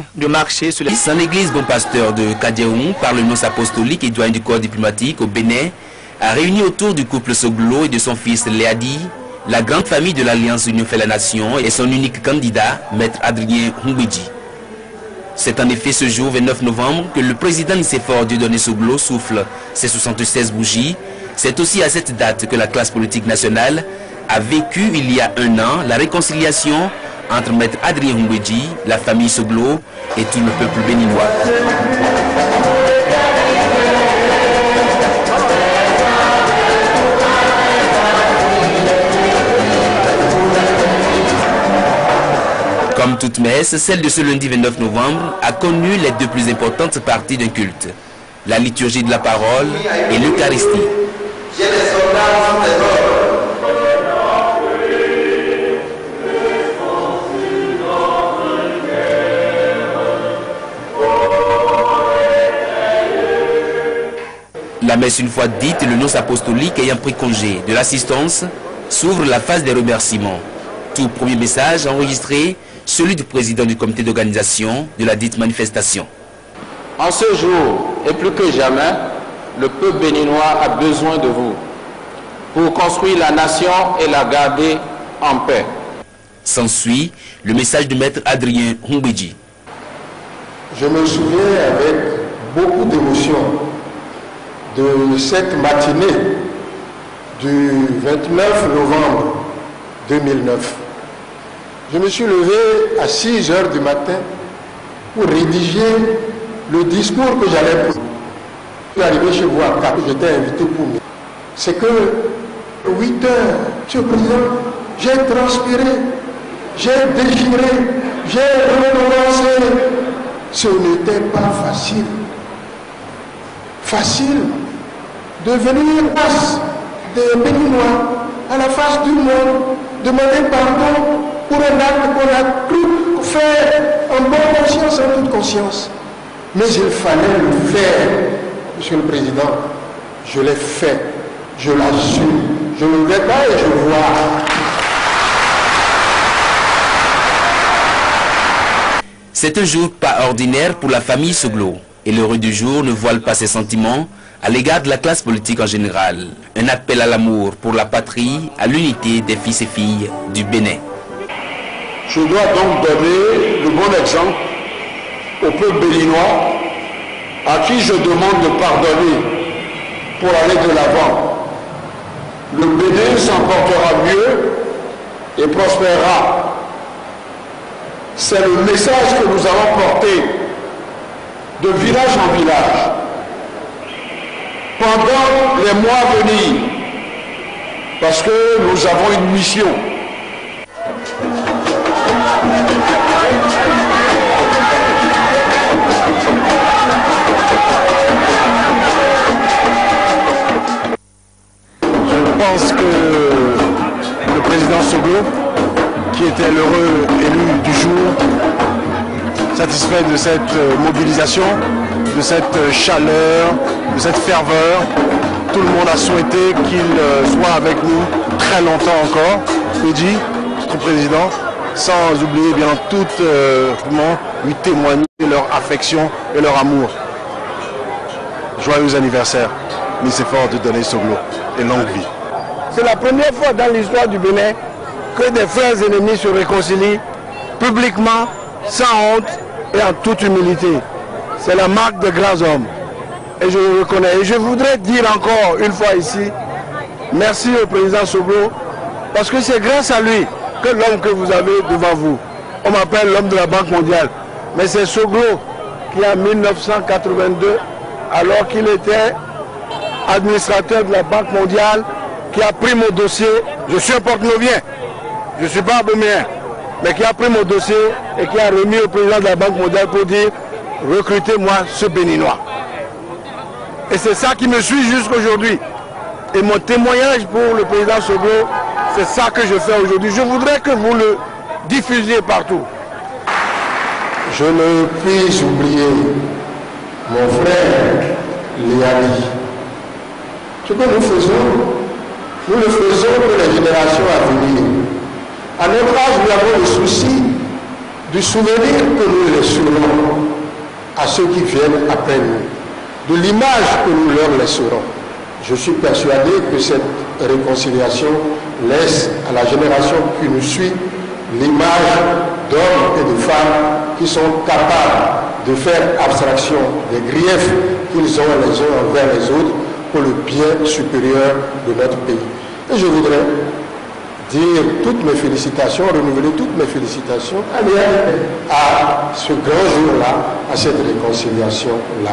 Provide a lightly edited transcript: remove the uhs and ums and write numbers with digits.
l'occasion de marcher sur les... Saint Église Bon Pasteur de Kadieroun, par le nonce apostolique et doyen du corps diplomatique au Bénin, a réuni autour du couple Soglo et de son fils Léadi, la grande famille de l'Alliance Union fait la Nation et son unique candidat, Maître Adrien Humbedji. C'est en effet ce jour, 29 novembre, que le président Nicéphore Dieudonné Soglo souffle ses 76 bougies. C'est aussi à cette date que la classe politique nationale a vécu il y a un an la réconciliation entre Maître Adrien Humbedji, la famille Soglo et tout le peuple béninois. Comme toute messe, celle de ce lundi 29 novembre a connu les deux plus importantes parties d'un culte, la liturgie de la parole et l'Eucharistie. La messe une fois dite, le nonce apostolique ayant pris congé de l'assistance, s'ouvre la phase des remerciements. Tout premier message enregistré, celui du président du comité d'organisation de la dite manifestation. En ce jour, et plus que jamais, le peuple béninois a besoin de vous pour construire la nation et la garder en paix. S'ensuit le message du maître Adrien Humbedji. Je me souviens avec beaucoup d'émotion de cette matinée du 29 novembre 2009. Je me suis levé à 6 heures du matin pour rédiger le discours que j'allais faire. Je suis arrivé chez vous à 4, j'étais invité pour moi. C'est que 8 heures, Monsieur le Président, j'ai transpiré, j'ai déchiré, j'ai renoncé. Ce n'était pas facile. Facile de venir face des Béninois, à la face du monde, demander pardon pour un acte qu'on a cru faire en bonne conscience, en toute conscience. Mais il fallait le faire, Monsieur le Président. Je l'ai fait, je l'assume, je ne vais pas et je vois. C'est un jour pas ordinaire pour la famille Soglo. Et l'heureux du jour ne voile pas ses sentiments à l'égard de la classe politique en général. Un appel à l'amour pour la patrie, à l'unité des fils et filles du Bénin. Je dois donc donner le bon exemple au peuple béninois à qui je demande de pardonner pour aller de l'avant. Le Bénin s'en portera mieux et prospérera. C'est le message que nous avons porté de village en village pendant les mois à venir, parce que nous avons une mission. Je pense que le président Soglo, qui était l'heureux élu du jour, satisfait de cette mobilisation, de cette chaleur, de cette ferveur. Tout le monde a souhaité qu'il soit avec nous très longtemps encore. Humbedji, notre président, sans oublier bien tout lui témoigner leur affection et leur amour. Joyeux anniversaire, Nicéphore Dieudonné Soglo, et longue vie. C'est la première fois dans l'histoire du Bénin que des frères ennemis se réconcilient publiquement, sans honte et en toute humilité. C'est la marque de grands hommes. Et je le reconnais. Et je voudrais dire encore une fois ici, merci au président Soglo, parce que c'est grâce à lui que l'homme que vous avez devant vous, on m'appelle l'homme de la Banque mondiale. Mais c'est Soglo qui en 1982, alors qu'il était administrateur de la Banque mondiale, qui a pris mon dossier. Je suis un porte-novien, je ne suis pas abomien, mais qui a pris mon dossier et qui a remis au président de la Banque mondiale pour dire recrutez-moi ce Béninois. Et c'est ça qui me suit jusqu'aujourd'hui. Et mon témoignage pour le président Soglo, c'est ça que je fais aujourd'hui. Je voudrais que vous le diffusiez partout. Je ne puis oublier mon frère Léadi. Ce que nous le faisons pour les générations à venir. À notre âge, nous avons le souci du souvenir que nous laisserons. ceux qui viennent après nous, de l'image que nous leur laisserons. Je suis persuadé que cette réconciliation laisse à la génération qui nous suit l'image d'hommes et de femmes qui sont capables de faire abstraction des griefs qu'ils ont les uns envers les autres pour le bien supérieur de notre pays. Et je voudrais dire toutes mes félicitations, renouveler toutes mes félicitations à ce grand jour-là, à cette réconciliation-là.